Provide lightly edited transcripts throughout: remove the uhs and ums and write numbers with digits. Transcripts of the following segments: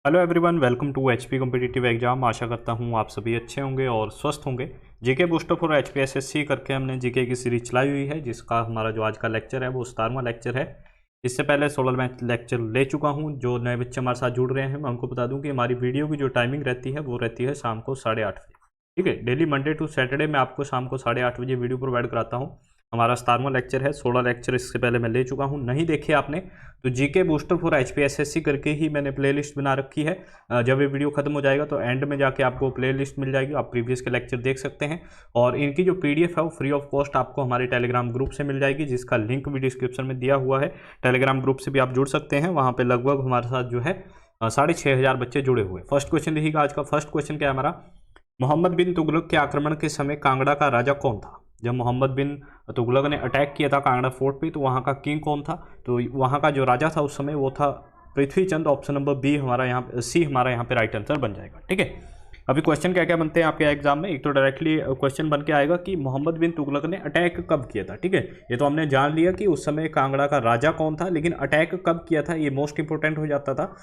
Hello everyone, welcome to HP competitive exam. आशा करता हूँ आप सभी अच्छे होंगे और स्वस्थ होंगे। GK booster for HP SSC करके हमने जीके की सीरीज चलाई हुई है, जिसका हमारा जो आज का लेक्चर है वो 17वां लेक्चर है। इससे पहले 16 मैं लेक्चर ले चुका हूँ। जो नए बच्चे हमारे साथ जुड़ रहे हैं, मैं उनको बता दूँ कि हमारी वीडियो की जो टाइमिंग रहती है वो रहती है शाम को 8:30 बजे। ठीक है, डेली मंडे टू सैटरडे मैं आपको शाम को 8:30 बजे वीडियो प्रोवाइड कराता हूँ। हमारा 17वां लेक्चर है। 16 लेक्चर इससे पहले मैं ले चुका हूँ, नहीं देखे आपने तो GK booster for HP SSC करके ही मैंने प्लेलिस्ट बना रखी है। जब ये वीडियो खत्म हो जाएगा तो एंड में जाके आपको प्लेलिस्ट मिल जाएगी, आप प्रीवियस के लेक्चर देख सकते हैं। और इनकी जो पीडीएफ है वो फ्री ऑफ कॉस्ट आपको हमारे टेलीग्राम ग्रुप से मिल जाएगी, जिसका लिंक भी डिस्क्रिप्शन में दिया हुआ है। टेलीग्राम ग्रुप से भी आप जुड़ सकते हैं। वहाँ पे लगभग हमारे साथ जो है 6,500 बच्चे जुड़े हुए। फर्स्ट क्वेश्चन देखिएगा। आज का फर्स्ट क्वेश्चन क्या है हमारा, मोहम्मद बिन तुगलक के आक्रमण के समय कांगड़ा का राजा कौन था? जब मोहम्मद बिन तुगलक ने अटैक किया था कांगड़ा फोर्ट पे, तो वहाँ का किंग कौन था? तो वहाँ का जो राजा था उस समय वो था पृथ्वी चंद। ऑप्शन नंबर बी हमारा यहाँ सी हमारा यहाँ पे राइट आंसर बन जाएगा। ठीक है, अभी क्वेश्चन क्या क्या बनते हैं आपके एग्जाम में। एक तो डायरेक्टली क्वेश्चन बन के आएगा कि मोहम्मद बिन तुगलक ने अटैक कब किया था। ठीक है, ये तो हमने जान लिया कि उस समय कांगड़ा का राजा कौन था, लेकिन अटैक कब किया था ये मोस्ट इंपोर्टेंट हो जाता था।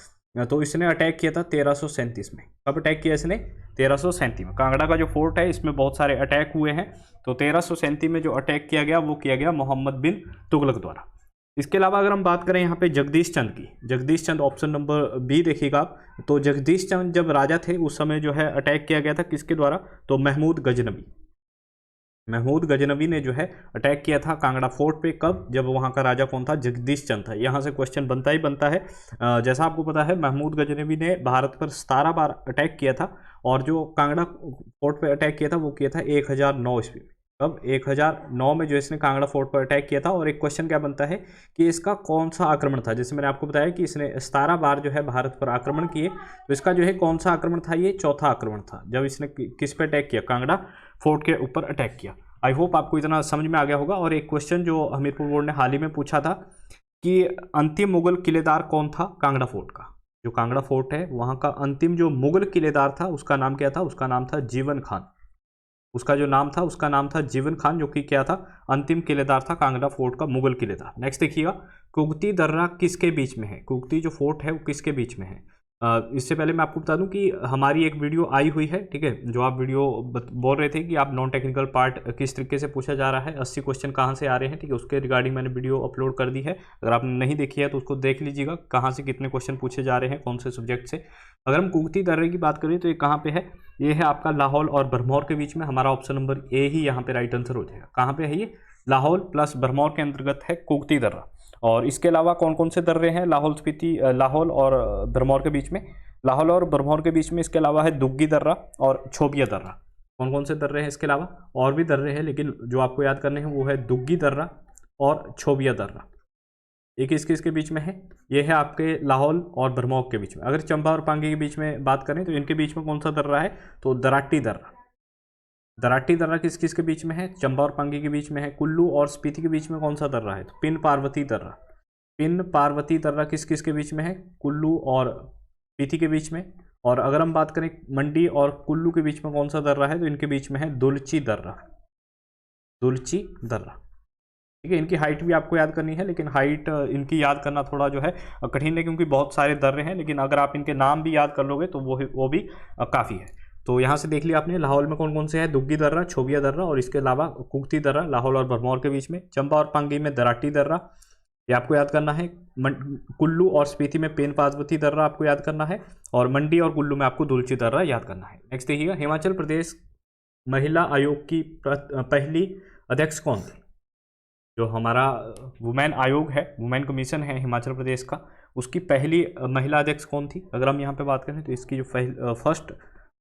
तो इसने अटैक किया था 1337 में। कब अटैक किया इसने? 1337 में। कांगड़ा का जो फोर्ट है इसमें बहुत सारे अटैक हुए हैं, तो 1337 में जो अटैक किया गया वो किया गया मोहम्मद बिन तुगलक द्वारा। इसके अलावा अगर हम बात करें यहाँ पे जगदीश चंद की, जगदीश चंद ऑप्शन नंबर बी देखिएगा आप। तो जगदीश चंद जब राजा थे उस समय जो है अटैक किया गया था किसके द्वारा? तो महमूद गजनवी। महमूद गजनवी ने जो है अटैक किया था कांगड़ा फोर्ट पे। कब? जब वहाँ का राजा कौन था? जगदीश चंद था। यहाँ से क्वेश्चन बनता ही बनता है। जैसा आपको पता है महमूद गजनवी ने भारत पर 17 बार अटैक किया था, और जो कांगड़ा फोर्ट पे अटैक किया था वो किया था 1009 ईस्वी में। कब? 1009 में जो इसने कांगड़ा फोर्ट पर अटैक किया था। और एक क्वेश्चन क्या बनता है कि इसका कौन सा आक्रमण था? जैसे मैंने आपको बताया कि इसने 17 बार जो है भारत पर आक्रमण किए, तो इसका जो है कौन सा आक्रमण था? ये चौथा आक्रमण था, जब इसने किस पे अटैक किया? कांगड़ा फोर्ट के ऊपर अटैक किया। आई होप आपको इतना समझ में आ गया होगा। और एक क्वेश्चन जो हमीरपुर बोर्ड ने हाल ही में पूछा था कि अंतिम मुगल किलेदार कौन था कांगड़ा फोर्ट का? जो कांगड़ा फोर्ट है वहाँ का अंतिम जो मुगल किलेदार था उसका नाम क्या था? उसका नाम था जीवन खान। उसका जो नाम था उसका नाम था जीवन खान, जो कि क्या था? अंतिम किलेदार था कांगड़ा फोर्ट का, मुगल किलेदार। नेक्स्ट देखिएगा, कुगती दर्रा किसके बीच में है? कुगती जो फोर्ट है वो किसके बीच में है? इससे पहले मैं आपको बता दूं कि हमारी एक वीडियो आई हुई है। ठीक है, जो आप वीडियो बोल रहे थे कि आप नॉन टेक्निकल पार्ट किस तरीके से पूछा जा रहा है, 80 क्वेश्चन कहाँ से आ रहे हैं, ठीक है, उसके रिगार्डिंग मैंने वीडियो अपलोड कर दी है। अगर आपने नहीं देखी है तो उसको देख लीजिएगा, कहाँ से कितने क्वेश्चन पूछे जा रहे हैं, कौन से सब्जेक्ट से। अगर हम कुगती दर्रे की बात करें तो ये कहाँ पे है? ये है आपका लाहौल और भरमौर के बीच में। हमारा ऑप्शन नंबर ए ही यहाँ पे राइट आंसर हो जाएगा। कहाँ पे है ये? लाहौल प्लस भरमौर के अंतर्गत है कुगती दर्रा। और इसके अलावा कौन कौन से दर्रे हैं लाहौल स्पीति, लाहौल और भरमौर के बीच में? लाहौल और भरमौर के बीच में इसके अलावा है दुग्गी दर्रा और छोबिया दर्रा। कौन कौन से दर्रे हैं इसके अलावा? और भी दर्रे हैं, लेकिन जो आपको याद करने हैं वो है दुग्गी दर्रा और छोबिया दर्रा। ये किस किस के बीच में है? ये है आपके लाहौल और भरमौर के बीच में। अगर चंबा और पांगी के बीच में बात करें तो इनके बीच में कौन सा दर्रा है? तो दराटी दर्रा। दराटी दर्रा किस किस के बीच में है? चंबा और पांगी के बीच में है। कुल्लू और स्पीति के बीच में कौन सा दर्रा है? तो पिन पार्वती दर्रा। पिन पार्वती दर्रा किस किस के बीच में है? कुल्लू और स्पीति के बीच में। और अगर हम बात करें मंडी और कुल्लू के बीच में कौन सा दर्रा है, तो इनके बीच में है दुलची दर्रा। दुलची दर्रा। ठीक है, इनकी हाइट भी आपको याद करनी है, लेकिन हाइट इनकी याद करना थोड़ा जो है कठिन है, क्योंकि बहुत सारे दर्रे हैं। लेकिन अगर आप इनके नाम भी याद कर लोगे तो वो भी काफ़ी है। तो यहाँ से देख लिया आपने लाहौल में कौन कौन से हैं? दुग्गी दर्रा, छोबिया दर्रा, और इसके अलावा कुगती दर्रा लाहौल और भरमौर के बीच में। चंबा और पांगी में दराटी दर्रा, ये आपको याद करना है। कुल्लू और स्पीति में पेन पार्वती दर्रा आपको याद करना है, और मंडी और कुल्लू में आपको दुलची दर्रा याद करना है। नेक्स्ट देखिएगा, हिमाचल प्रदेश महिला आयोग की पहली अध्यक्ष कौन थी? जो हमारा वुमेन आयोग है, वुमेन कमीशन है हिमाचल प्रदेश का, उसकी पहली महिला अध्यक्ष कौन थी? अगर हम यहाँ पे बात करें तो इसकी जो फर्स्ट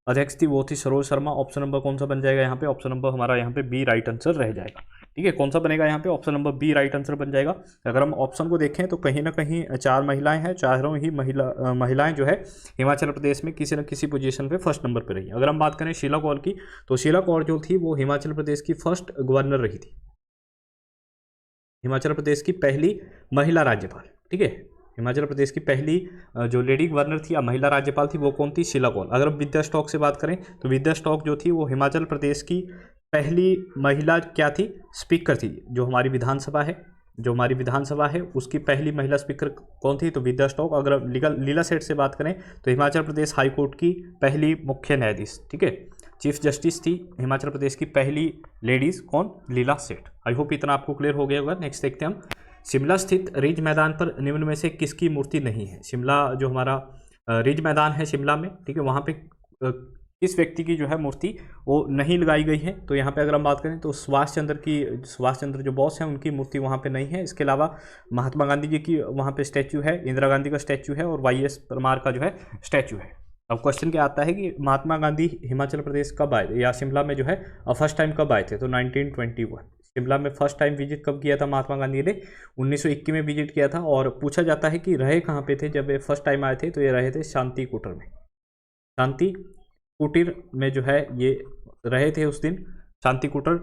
अध्यक्ष थी वो थी सरोज शर्मा। ऑप्शन नंबर कौन सा बन जाएगा यहाँ पे? ऑप्शन नंबर हमारा यहाँ पे बी राइट आंसर रह जाएगा। ठीक है, कौन सा बनेगा यहाँ पे? Option number B right answer बन जाएगा। अगर हम ऑप्शन को देखें तो कहीं ना कहीं 4 महिलाएं हैं, चारों ही महिलाएं जो है हिमाचल प्रदेश में किसी न किसी पोजीशन पे फर्स्ट नंबर पर रही है। अगर हम बात करें शीला कौल की, तो शीला कौल जो थी वो हिमाचल प्रदेश की फर्स्ट गवर्नर रही थी, हिमाचल प्रदेश की पहली महिला राज्यपाल। ठीक है, हिमाचल प्रदेश की पहली जो लेडी गवर्नर थी या महिला राज्यपाल थी वो कौन थी? शीला कौल। अगर हम विद्या स्टॉक से बात करें तो विद्या स्टॉक जो थी वो हिमाचल प्रदेश की पहली महिला क्या थी? स्पीकर थी। जो हमारी विधानसभा है, जो हमारी विधानसभा है उसकी पहली महिला स्पीकर कौन थी, तो विद्या स्टॉक। अगर लीला सेठ से बात करें तो हिमाचल प्रदेश हाई कोर्ट की पहली मुख्य न्यायाधीश, ठीक है, चीफ जस्टिस थी हिमाचल प्रदेश की पहली लेडीज कौन, लीला सेठ। आई होप इतना आपको क्लियर हो गया होगा। नेक्स्ट देखते हैं हम, शिमला स्थित रिज मैदान पर निम्न में से किसकी मूर्ति नहीं है। शिमला जो हमारा रिज मैदान है शिमला में, ठीक है, वहाँ पे किस व्यक्ति की जो है मूर्ति वो नहीं लगाई गई है, तो यहाँ पे अगर हम बात करें तो सुभाष चंद्र जो बॉस हैं उनकी मूर्ति वहाँ पे नहीं है। इसके अलावा महात्मा गांधी जी की वहाँ पे स्टैचू है, इंदिरा गांधी का स्टैचू है और वाई एस परमार का जो है स्टैचू है। अब क्वेश्चन क्या आता है कि महात्मा गांधी हिमाचल प्रदेश कब आए या शिमला में जो है फर्स्ट टाइम कब आए थे, तो 1921। शिमला में फर्स्ट टाइम विजिट कब किया था महात्मा गांधी ने, 1921 में विजिट किया था। और पूछा जाता है कि रहे कहाँ पे थे जब ये फर्स्ट टाइम आए थे, तो ये रहे थे शांति कुटीर में। शांति कुटीर में जो है ये रहे थे उस दिन, शांति कुटीर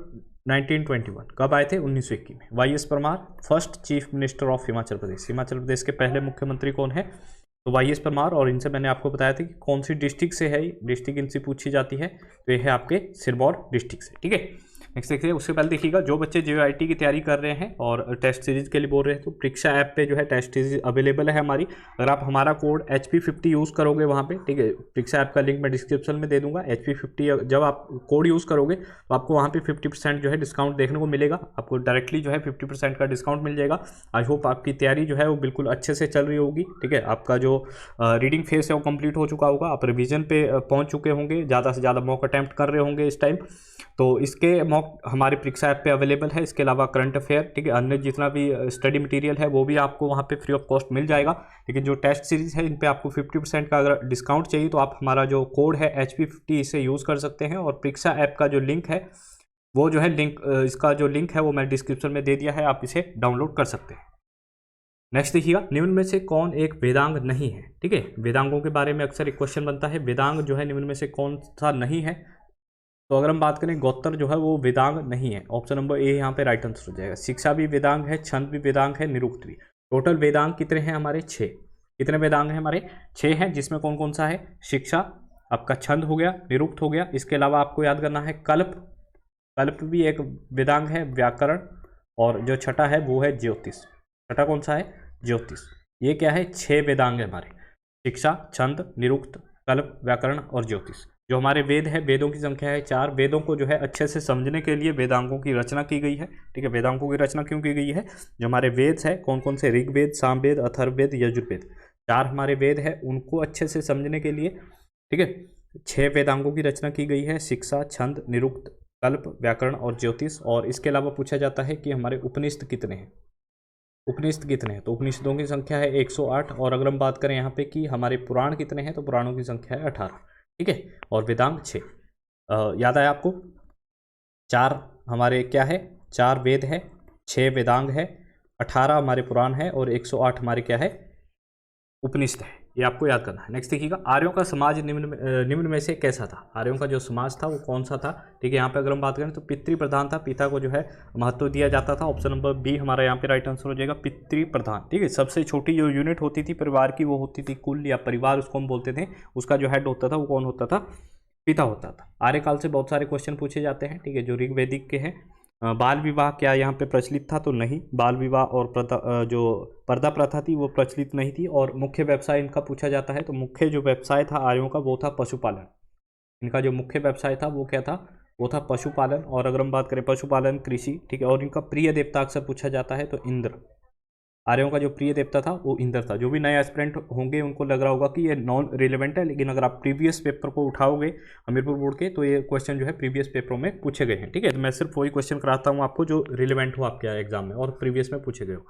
1921। कब आए थे, 1921 में। Y S Parmar first chief minister of Himachal Pradesh. Himachal Pradesh के पहले मुख्यमंत्री कौन है, तो वाई एस परमार। और इनसे मैंने आपको बताया था कि कौन सी डिस्ट्रिक्ट से है, डिस्ट्रिक्ट इनसे पूछी जाती है, तो ये है आपके सिरमौर डिस्ट्रिक्ट से, ठीक है। नेक्स्ट देखिए, उससे पहले देखिएगा जो बच्चे JIT की तैयारी कर रहे हैं और टेस्ट सीरीज के लिए बोल रहे हैं, तो परीक्षा ऐप पे जो है टेस्ट सीरीज अवेलेबल है हमारी। अगर आप हमारा कोड HP50 यूज़ करोगे वहाँ पे, ठीक है, परीक्षा ऐप का लिंक मैं डिस्क्रिप्शन में दे दूंगा। HP50 जब आप कोड यूज़ करोगे तो आपको वहाँ पे 50% जो है डिस्काउंट देखने को मिलेगा, आपको डायरेक्टली जो है 50% का डिस्काउंट मिल जाएगा। आई होप आपकी तैयारी जो है वो बिल्कुल अच्छे से चल रही होगी, ठीक है। आपका जो रीडिंग फेस है वो कंप्लीट हो चुका होगा, आप रिवीजन पे पहुँच चुके होंगे, ज़्यादा से ज़्यादा मॉक अटैम्प्ट कर रहे होंगे इस टाइम, तो इसके मॉक हमारे परीक्षा ऐप पे अवेलेबल है। इसके अलावा करंट अफेयर, ठीक है, अन्य जितना भी स्टडी मटेरियल है वो भी आपको वहाँ पे फ्री ऑफ कॉस्ट मिल जाएगा। लेकिन जो टेस्ट सीरीज है इन पे आपको 50% का अगर डिस्काउंट चाहिए तो आप हमारा जो कोड है HP50 इसे यूज़ कर सकते हैं। और परीक्षा ऐप का जो लिंक है वो जो है इसका जो लिंक है वो मैं डिस्क्रिप्शन में दे दिया है, आप इसे डाउनलोड कर सकते हैं। नेक्स्ट देखिएगा, निम्न में से कौन एक वेदांग नहीं है, ठीक है। वेदांगों के बारे में अक्सर एक क्वेश्चन बनता है, वेदांग जो है निम्न में से कौन सा नहीं है, तो अगर हम बात करें गौत्र जो है वो वेदांग नहीं है। ऑप्शन नंबर ए यहाँ पे राइट आंसर हो जाएगा। शिक्षा भी वेदांग है, छंद भी वेदांग है, निरुक्त भी। टोटल वेदांग कितने हैं हमारे, 6। कितने वेदांग हैं हमारे, 6 हैं, जिसमें कौन कौन सा है, शिक्षा, आपका छंद हो गया, निरुक्त हो गया। इसके अलावा आपको याद करना है कल्प, कल्प भी एक वेदांग है, व्याकरण, और जो छठा है वो है ज्योतिष। छठा कौन सा है, ज्योतिष। ये क्या है, 6 वेदांग है हमारे, शिक्षा, छंद, निरुक्त, कल्प, व्याकरण और ज्योतिष। जो हमारे वेद है, वेदों की संख्या है 4। वेदों को जो है अच्छे से समझने के लिए वेदांगों की रचना की गई है, ठीक है। वेदांगों की रचना क्यों की गई है, जो हमारे वेद है कौन कौन से, ऋग्वेद, सामवेद, अथर्ववेद, यजुर्वेद, 4 हमारे वेद है, उनको अच्छे से समझने के लिए, ठीक है, 6 वेदांगों की रचना की गई है, शिक्षा, छंद, निरुक्त, कल्प, व्याकरण और ज्योतिष। और इसके अलावा पूछा जाता है कि हमारे उपनिषद कितने हैं, उपनिषद कितने हैं, तो उपनिषदों की संख्या है 108। और अगर हम बात करें यहाँ पे कि हमारे पुराण कितने हैं, तो पुराणों की संख्या है 18, ठीक है। और वेदांग 6। याद आया आपको, 4 हमारे क्या है, 4 वेद है, 6 वेदांग है, 18 हमारे पुराण है और 108 हमारे क्या है, उपनिषद है। ये आपको याद करना है। नेक्स्ट देखिएगा, आर्यों का समाज निम्न में से कैसा था। आर्यों का जो समाज था वो कौन सा था, ठीक है। यहाँ पे अगर हम बात करें तो पितृ प्रधान था, पिता को जो है महत्व दिया जाता था। ऑप्शन नंबर बी हमारा यहाँ पे राइट आंसर हो जाएगा, पितृ प्रधान, ठीक है। सबसे छोटी जो यूनिट होती थी परिवार की वो होती थी कुल या परिवार उसको हम बोलते थे, उसका जो हेड होता था वो कौन होता था, पिता होता था। आर्यकाल से बहुत सारे क्वेश्चन पूछे जाते हैं, ठीक है, जो ऋग्वेदिक के हैं। बाल विवाह क्या यहाँ पे प्रचलित था, तो नहीं, बाल विवाह और जो पर्दा प्रथा थी वो प्रचलित नहीं थी। और मुख्य व्यवसाय इनका पूछा जाता है, तो मुख्य जो व्यवसाय था आर्यों का वो था पशुपालन। इनका जो मुख्य व्यवसाय था वो क्या था, वो था पशुपालन। और अगर हम बात करें पशुपालन, कृषि, ठीक है। और इनका प्रिय देवता अक्सर पूछा जाता है, तो इंद्र। आर्यों का जो प्रिय देवता था वो इंद्र था। जो भी नए एस्पिरेंट होंगे उनको लग रहा होगा कि ये नॉन रिलेवेंट है, लेकिन अगर आप प्रीवियस पेपर को उठाओगे हमीरपुर बोर्ड के, तो ये क्वेश्चन जो है प्रीवियस पेपरों में पूछे गए हैं, ठीक है। तो मैं सिर्फ वही क्वेश्चन कराता हूँ आपको जो रिलेवेंट हो आपके एग्जाम में और प्रीवियस में पूछे गए हो।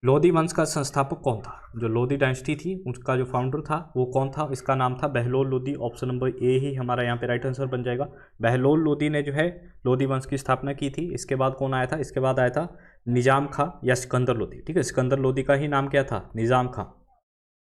लोधी वंश का संस्थापक कौन था, जो लोधी डायनेस्टी थी उसका जो फाउंडर था वो कौन था, इसका नाम था Bahlol Lodi. Option number A ही हमारा यहाँ पे राइट आंसर बन जाएगा। बहलोल लोधी ने जो है लोधी वंश की स्थापना की थी। इसके बाद कौन आया था, इसके बाद आया था निजाम खां या सिकंदर लोधी, ठीक है। सिकंदर लोधी का ही नाम क्या था, निजाम खां।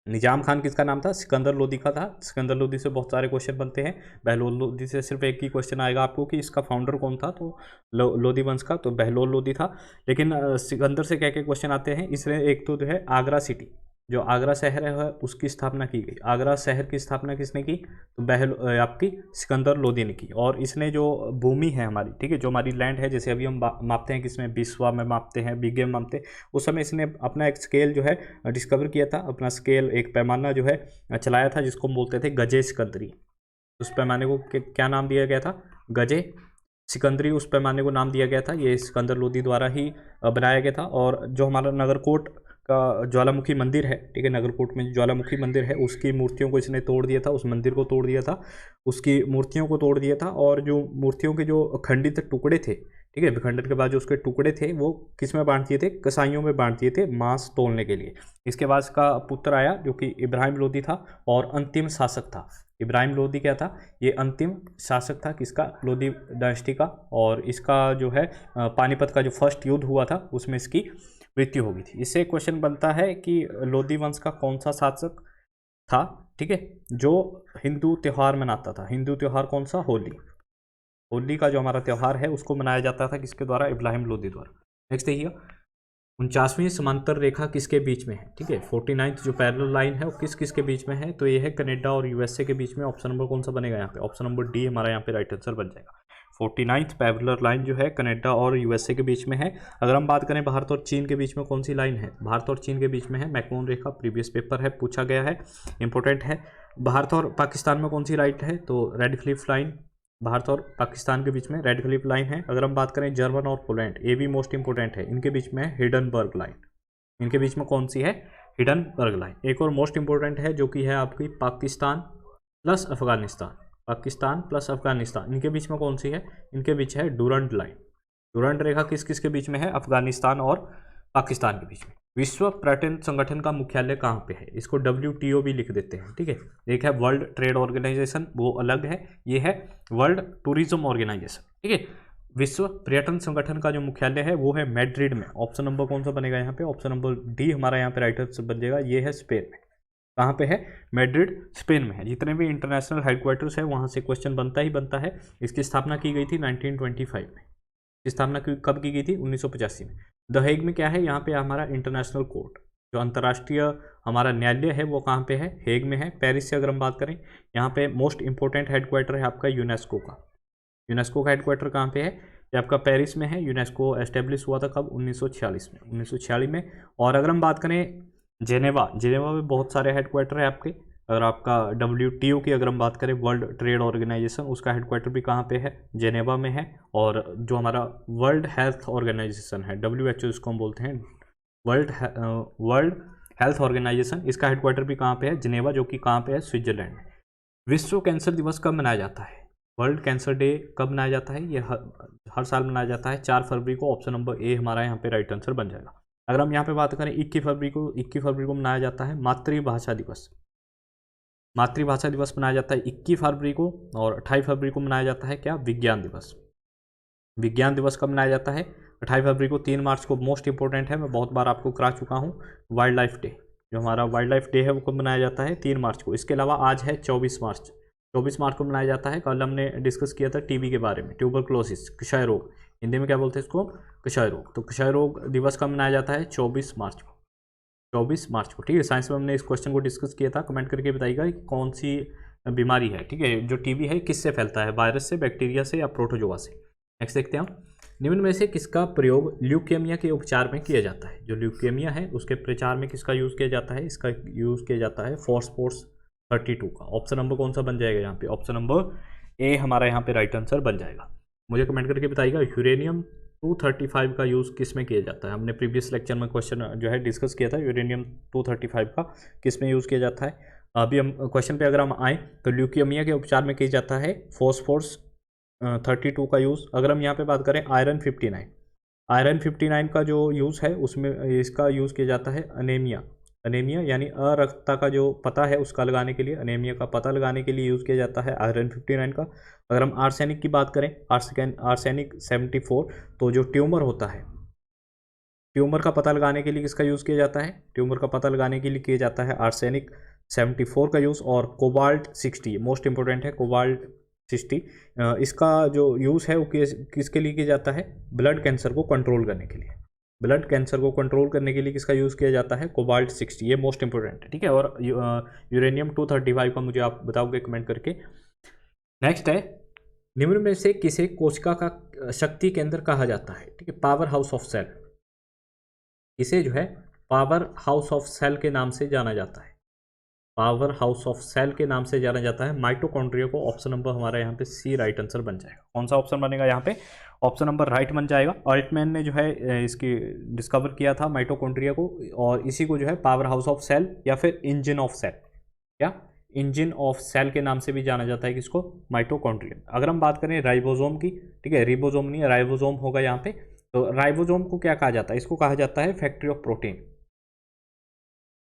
निजाम खान किसका नाम था, सिकंदर लोधी का था। सिकंदर लोधी से बहुत सारे क्वेश्चन बनते हैं, बहलोल लोधी से सिर्फ एक ही क्वेश्चन आएगा आपको कि इसका फाउंडर कौन था, तो लोधी वंश का तो बहलोल लोधी था। लेकिन सिकंदर से क्या क्या क्वेश्चन आते हैं इसमें, एक तो जो है आगरा सिटी, जो आगरा शहर है उसकी स्थापना की गई। आगरा शहर की स्थापना किसने की? तो आपकी सिकंदर लोदी ने की। और इसने जो भूमि है हमारी, ठीक है, जो हमारी लैंड है, जैसे अभी हम मापते हैं किसमें, बिस्वा में मापते हैं, बीघे में मापते हैं, उस समय इसने अपना एक स्केल जो है डिस्कवर किया था, अपना स्केल एक पैमाना जो है चलाया था, जिसको हम बोलते थे गजे सिकंदरी। उस पैमाने को क्या नाम दिया गया था? गजे सिकंदरी उस पैमाने को नाम दिया गया था। ये सिकंदर लोदी द्वारा ही बनाया गया था। और जो हमारा नगरकोट का ज्वालामुखी मंदिर है, ठीक है, नगरकोट में ज्वालामुखी मंदिर है, उसकी मूर्तियों को इसने तोड़ दिया था, उस मंदिर को तोड़ दिया था, उसकी मूर्तियों को तोड़ दिया था। और जो मूर्तियों के जो खंडित टुकड़े थे, ठीक है, विखंडन के बाद जो उसके टुकड़े थे वो किस में बांट दिए थे? कसाईयों में बांट दिए थे मांस तोलने के लिए। इसके बाद इसका पुत्र आया जो कि इब्राहिम लोदी था और अंतिम शासक था। इब्राहिम लोदी क्या था? ये अंतिम शासक था किसका? लोदी डायनेस्टी का। और इसका जो है पानीपत का जो फर्स्ट युद्ध हुआ था उसमें इसकी मृत्यु हो गई थी। इससे क्वेश्चन बनता है कि लोदी वंश का कौन सा शासक था, ठीक है, जो हिंदू त्यौहार मनाता था? हिंदू त्यौहार कौन सा? होली। होली का जो हमारा त्यौहार है उसको मनाया जाता था किसके द्वारा? इब्राहिम लोदी द्वारा। नेक्स्ट देखिए, 49वीं समांतर रेखा किसके बीच में है? ठीक है, 49th जो पैरेलल लाइन है वो किस किस के बीच में है? तो ये है कनाडा और यूएसए के बीच में। ऑप्शन नंबर कौन सा बनेगा यहाँ पे? ऑप्शन नंबर डी हमारा यहाँ पे राइट आंसर बन जाएगा। 49th पैरेलल लाइन जो है कनाडा और यूएसए के बीच में है। अगर हम बात करें भारत और चीन के बीच में कौन सी लाइन है? भारत और चीन के बीच में है मैकमोहन रेखा। प्रीवियस पेपर है, पूछा गया है, इंपॉर्टेंट है। भारत और पाकिस्तान में कौन सी लाइन है? तो रेड क्लिफ लाइन। भारत और पाकिस्तान के बीच में रेड क्लिफ लाइन है। अगर हम बात करें जर्मन और पोलैंड, ये भी मोस्ट इंपोर्टेंट है, इनके बीच में है हिडनबर्ग लाइन। इनके बीच में कौन सी है? Hindenburg line. एक और मोस्ट इंपोर्टेंट है जो कि है आपकी पाकिस्तान प्लस अफगानिस्तान। पाकिस्तान प्लस अफगानिस्तान, इनके बीच में कौन सी है? इनके बीच है डूरंट लाइन। डूरंट रेखा किस किस के बीच में है? अफगानिस्तान और पाकिस्तान के बीच में। विश्व पर्यटन संगठन का मुख्यालय कहाँ पे है? इसको WTO भी लिख देते हैं, ठीक है। एक है वर्ल्ड ट्रेड ऑर्गेनाइजेशन, वो अलग है, ये है वर्ल्ड टूरिज्म ऑर्गेनाइजेशन, ठीक है। विश्व पर्यटन संगठन का जो मुख्यालय है वो है मैड्रिड में। ऑप्शन नंबर कौन सा बनेगा यहाँ पे? ऑप्शन नंबर डी हमारा यहाँ पे राइट आंसर बन जाएगा। ये है स्पेन में। कहाँ पे है? मैड्रिड स्पेन में है। जितने भी इंटरनेशनल हेडक्वार्टर्स है वहाँ से क्वेश्चन बनता ही बनता है। इसकी स्थापना की गई थी 1925 में। स्थापना कब की गई थी? 1985 में। द हेग में क्या है? यहाँ पे हमारा इंटरनेशनल कोर्ट, जो अंतर्राष्ट्रीय हमारा न्यायालय है वो कहाँ पे है? हेग में है। पेरिस से अगर हम बात करें, यहाँ पे मोस्ट इंपॉर्टेंट हेडक्वार्टर है आपका यूनेस्को का। यूनेस्को का हेडक्वार्टर कहाँ पे है? ये आपका पेरिस में है। यूनेस्को एस्टेब्लिश हुआ था कब? 1946 में। 1946 में। और अगर हम बात करें जेनेवा, जेनेवा में बहुत सारे हेडक्वार्टर है आपके। अगर आपका WTO की अगर हम बात करें, वर्ल्ड ट्रेड ऑर्गेनाइजेशन, उसका हेडक्वार्टर भी कहाँ पे है? जेनेवा में है। और जो हमारा वर्ल्ड हेल्थ ऑर्गेनाइजेशन है, WHO इसको हम बोलते हैं, वर्ल्ड हेल्थ ऑर्गेनाइजेशन, इसका हेडक्वार्टर भी कहाँ पे है? जेनेवा, जो कि कहाँ पे है? स्विट्जरलैंड में। विश्व कैंसर दिवस कब मनाया जाता है? वर्ल्ड कैंसर डे कब मनाया जाता है? ये हर साल मनाया जाता है 4 फरवरी को। ऑप्शन नंबर ए हमारा यहाँ पे राइट आंसर बन जाएगा। अगर हम यहाँ पे बात करें 21 फरवरी को मनाया जाता है मातृभाषा दिवस। मातृभाषा दिवस मनाया जाता है 21 फरवरी को। और 28 फरवरी को मनाया जाता है क्या? विज्ञान दिवस। विज्ञान दिवस कब मनाया जाता है? 28 फरवरी को। 3 मार्च को मोस्ट इंपॉर्टेंट है, मैं बहुत बार आपको करा चुका हूँ, वाइल्ड लाइफ डे। जो हमारा वाइल्ड लाइफ डे है वो कब मनाया जाता है? 3 मार्च को। इसके अलावा आज है 24 मार्च। 24 मार्च को मनाया जाता है, कल हमने डिस्कस किया था TB के बारे में, ट्यूबरक्लोसिस, क्षय रोग, हिंदी में क्या बोलते हैं इसको? क्षय रोग। तो क्षय रोग दिवस कब मनाया जाता है? 24 मार्च को। 24 मार्च को, ठीक है। साइंस में हमने इस क्वेश्चन को डिस्कस किया था। कमेंट करके बताइएगा कि कौन सी बीमारी है, ठीक है। जो TB है किससे फैलता है? वायरस से, बैक्टीरिया से, या प्रोटोजोआ से। नेक्स्ट देखते हैं हम, निम्न में से किसका प्रयोग ल्यूकेमिया के उपचार में किया जाता है? जो ल्यूकेमिया है उसके प्रचार में किसका यूज़ किया जाता है? इसका यूज़ किया जाता है फॉस्फोरस 32 का। ऑप्शन नंबर कौन सा बन जाएगा यहाँ पे? ऑप्शन नंबर ए हमारा यहाँ पे राइट आंसर बन जाएगा। मुझे कमेंट करके बताइएगा यूरेनियम 235 का यूज़ किस में किया जाता है? हमने प्रीवियस लेक्चर में क्वेश्चन जो है डिस्कस किया था, यूरेनियम 235 का किस में यूज़ किया जाता है। अभी हम क्वेश्चन पे अगर हम आएँ तो ल्यूकेमिया के उपचार में किया जाता है फॉस्फोरस 32 का यूज़। अगर हम यहाँ पे बात करें आयरन 59, आयरन 59 का जो यूज़ है उसमें इसका यूज़ किया जाता है अनेमिया, अनेमिया यानी अरक्तता का जो पता है उसका लगाने के लिए, अनेमिया का पता लगाने के लिए यूज़ किया जाता है आयरन 59 का। अगर हम आर्सेनिक की बात करें, आर्सेनिक 74, तो जो ट्यूमर होता है, ट्यूमर का पता लगाने के लिए किसका यूज़ किया जाता है? ट्यूमर का पता लगाने के लिए किया जाता है आर्सेनिक 74 का यूज़। और कोबाल्ट 60 मोस्ट इंपॉर्टेंट है, कोबाल्ट 60 इसका जो यूज़ है वो किसके लिए किया जाता है? ब्लड कैंसर को कंट्रोल करने के लिए। ब्लड कैंसर को कंट्रोल करने के लिए किसका यूज़ किया जाता है, कोबाल्ट 60, ये मोस्ट इंपॉर्टेंट है, ठीक है। और यूरेनियम 235 का मुझे आप बताओगे कमेंट करके। नेक्स्ट है, निम्न में से किसे कोशिका का शक्ति केंद्र कहा जाता है, ठीक है, पावर हाउस ऑफ सेल, इसे जो है पावर हाउस ऑफ सेल के नाम से जाना जाता है, पावर हाउस ऑफ सेल के नाम से जाना जाता है माइटोकॉन्ड्रिया को। ऑप्शन नंबर हमारा यहाँ पे सी राइट आंसर बन जाएगा। कौन सा ऑप्शन बनेगा यहाँ पे, ऑप्शन नंबर राइट बन जाएगा। ऑल्टमैन ने जो है इसकी डिस्कवर किया था माइटोकॉन्ड्रिया को, और इसी को जो है पावर हाउस ऑफ सेल या फिर इंजन ऑफ सेल, क्या इंजन ऑफ सेल के नाम से भी जाना जाता है किसको, माइटोकॉन्ड्रिया। अगर हम बात करें राइबोसोम की, ठीक है, रिबोसोम नहीं है, राइबोसोम होगा यहाँ पे। तो राइबोसोम को क्या कहा जाता है, इसको कहा जाता है फैक्ट्री ऑफ प्रोटीन।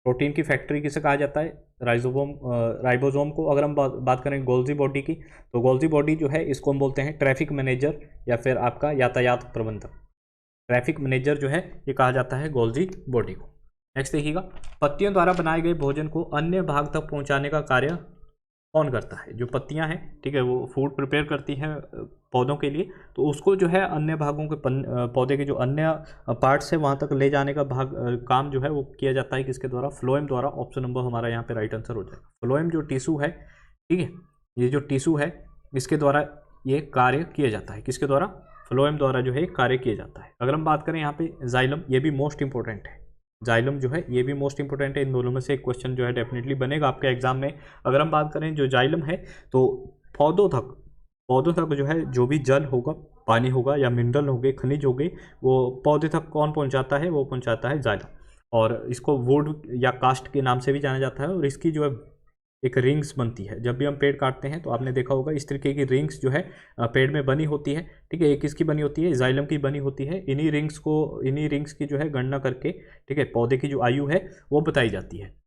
प्रोटीन की फैक्ट्री किसे कहा जाता है, राइबोसोम को। अगर हम बात करें गोल्जी बॉडी की, तो गोल्जी बॉडी जो है इसको हम बोलते हैं ट्रैफिक मैनेजर या फिर आपका यातायात प्रबंधक। ट्रैफिक मैनेजर जो है ये कहा जाता है गोल्जी बॉडी को। नेक्स्ट देखिएगा, पत्तियों द्वारा बनाए गए भोजन को अन्य भाग तक पहुंचाने का कार्य कौन करता है। जो पत्तियां हैं, ठीक है, वो फूड प्रिपेयर करती हैं पौधों के लिए, तो उसको जो है अन्य भागों के पौधे के जो अन्य पार्ट्स है वहाँ तक ले जाने का काम जो है वो किया जाता है किसके द्वारा, फ्लोएम द्वारा। ऑप्शन नंबर हमारा यहाँ पे राइट आंसर हो जाएगा। फ्लोएम जो टिश्यू है, ठीक है, ये जो टिश्यू है इसके द्वारा ये कार्य किया जाता है, किसके द्वारा, फ्लोएम द्वारा जो है कार्य किया जाता है। अगर हम बात करें यहाँ पे जाइलम, ये भी मोस्ट इंपॉर्टेंट है, जाइलम जो है ये भी मोस्ट इंपॉर्टेंट है। इन दोनों में से एक क्वेश्चन जो है डेफिनेटली बनेगा आपके एग्जाम में। अगर हम बात करें जो जाइलम है, तो पौधों तक जो है जो भी जल होगा, पानी होगा या मिनरल हो गए, खनिज हो गए, वो पौधे तक कौन पहुंचाता है, वो पहुंचाता है जाइलम। और इसको वुड या कास्ट के नाम से भी जाना जाता है। और इसकी जो है एक रिंग्स बनती है, जब भी हम पेड़ काटते हैं तो आपने देखा होगा इस तरीके की रिंग्स जो है पेड़ में बनी होती है, ठीक है। एक किसकी बनी होती है, जाइलम की बनी होती है। इन्हीं रिंग्स की जो है गणना करके, ठीक है, पौधे की जो आयु है वो बताई जाती है।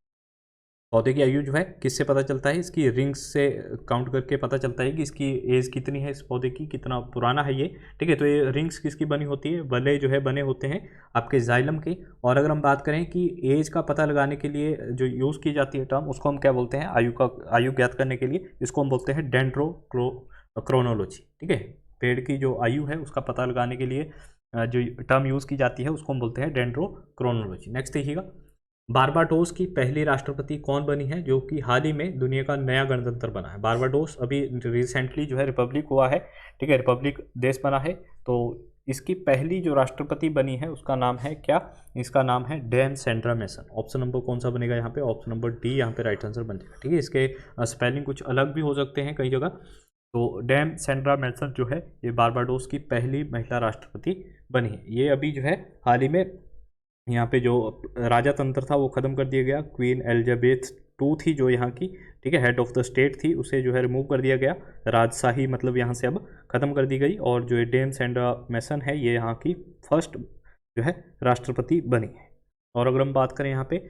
पौधे की आयु जो है किससे पता चलता है, इसकी रिंग्स से काउंट करके पता चलता है कि इसकी एज कितनी है, इस पौधे की कितना पुराना है ये, ठीक है। तो ये रिंग्स किसकी बनी होती है, बले जो है बने होते हैं आपके जाइलम के। और अगर हम बात करें कि एज का पता लगाने के लिए जो यूज़ की जाती है टर्म, उसको हम क्या बोलते हैं, आयु ज्ञात करने के लिए इसको हम बोलते हैं डेंड्रोक्रोनोलॉजी, ठीक है। पेड़ की जो आयु है उसका पता लगाने के लिए जो टर्म यूज़ की जाती है उसको हम बोलते हैं डेंड्रोक्रोनोलॉजी। नेक्स्ट देखिएगा, बारबाडोस की पहली राष्ट्रपति कौन बनी है जो कि हाल ही में दुनिया का नया गणतंत्र बना है। बारबाडोस अभी रिसेंटली जो है रिपब्लिक हुआ है, ठीक है, रिपब्लिक देश बना है। तो इसकी पहली जो राष्ट्रपति बनी है उसका नाम है क्या, इसका नाम है dam Sandra mason. Option number कौन सा बनेगा यहाँ पे, ऑप्शन नंबर डी यहाँ पे राइट आंसर बन जाएगा, ठीक है। इसके स्पेलिंग कुछ अलग भी हो सकते हैं कई जगह। तो डैम सेंड्रा मेसन जो है ये बारबाडोस की पहली महिला राष्ट्रपति बनी है। ये अभी जो है हाल ही में यहाँ पे जो राजा तंत्र था वो ख़त्म कर दिया गया। क्वीन एलिजाबेथ II थी जो यहाँ की, ठीक है, हेड ऑफ द स्टेट थी, उसे जो है रिमूव कर दिया गया। राजशाही मतलब यहाँ से अब ख़त्म कर दी गई। और जो डैम सेंड्रा मेसन है ये यहाँ की फर्स्ट जो है राष्ट्रपति बनी है। और अगर हम बात करें यहाँ पे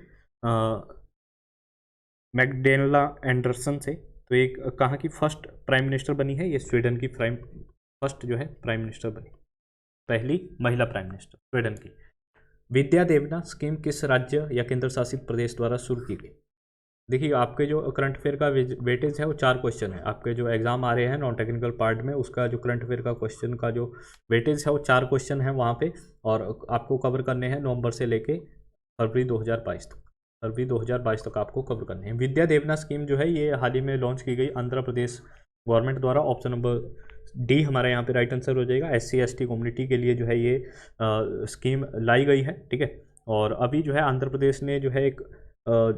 मैगडेला एंडरसन से, तो एक कहाँ की फर्स्ट प्राइम मिनिस्टर बनी है, ये स्वीडन की फर्स्ट जो है प्राइम मिनिस्टर बनी, पहली महिला प्राइम मिनिस्टर स्वीडन की। विद्या देवना स्कीम किस राज्य या केंद्र शासित प्रदेश द्वारा शुरू की गई। देखिए आपके जो करंट अफेयर का वेटेज है वो 4 क्वेश्चन है। आपके जो एग्जाम आ रहे हैं नॉन टेक्निकल पार्ट में, उसका जो करंट अफेयर का क्वेश्चन का जो वेटेज है वो 4 क्वेश्चन है वहाँ पे। और आपको कवर करने हैं नवंबर से लेके फरवरी 2022 तक, फरवरी 2022 तक आपको कवर करने हैं। विद्या देवना स्कीम जो है ये हाल ही में लॉन्च की गई आंध्र प्रदेश गवर्नमेंट द्वारा। ऑप्शन नंबर डी हमारा यहाँ पे राइट आंसर हो जाएगा। SC/ST कम्युनिटी के लिए जो है ये स्कीम लाई गई है, ठीक है। और अभी जो है आंध्र प्रदेश ने जो है एक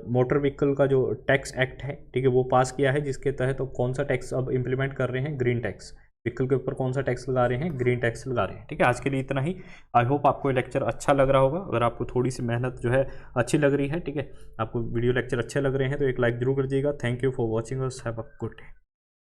मोटर व्हीकल का जो टैक्स एक्ट है, ठीक है, वो पास किया है, जिसके तहत तो कौन सा टैक्स अब इम्प्लीमेंट कर रहे हैं, ग्रीन टैक्स। व्हीकल के ऊपर कौन सा टैक्स लगा रहे हैं, ग्रीन टैक्स लगा रहे हैं, ठीक है। आज के लिए इतना ही। आई होप आपको ये लेक्चर अच्छा लग रहा होगा। अगर आपको थोड़ी सी मेहनत जो है अच्छी लग रही है, ठीक है, आपको वीडियो लेक्चर अच्छे लग रहे हैं तो एक लाइक जरूर कर दीजिएगा। Thank you for watching us, have a good day.